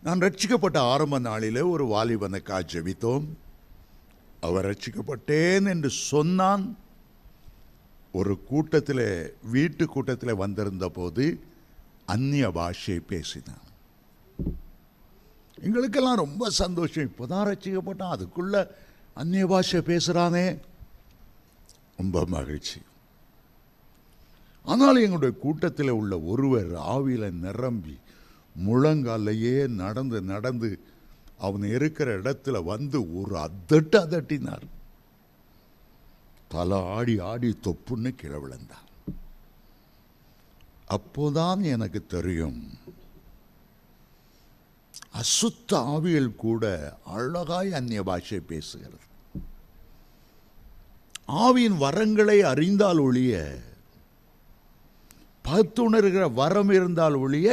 நான் ரட்சிக்கப்பட்ட ஆரம்ப நாளிலே ஒரு வாலிபனுக்காக ஜெபித்தோம். அவர் ரட்சிக்கப்பட்டேன் என்று சொன்னான். ஒரு கூட்டத்தில், வீட்டு கூட்டத்தில் வந்திருந்த போது அந்நிய பாஷை பேசினான். எங்களுக்கெல்லாம் ரொம்ப சந்தோஷம். இப்போதான் ரட்சிக்கப்பட்டான், அதுக்குள்ள அந்நிய பாஷை பேசுகிறானே, ரொம்ப மகிழ்ச்சி. ஆனால் எங்களுடைய கூட்டத்தில் உள்ள ஒருவர் ஆவியில் நிரம்பி முழங்காலையே நடந்து நடந்து அவன் இருக்கிற இடத்துல வந்து ஒரு அதட்டினார். தலை ஆடி ஆடி தொப்புன்னு கீழே விழுந்தான். அப்போதான் எனக்கு தெரியும், அசுத்த ஆவியில் கூட அழகாய் அந்நிய பாஷை பேசுகிறது. ஆவியின் வரங்களை அறிந்தால் ஒழிய, பத்துணர்கிற வரம் இருந்தால் ஒழிய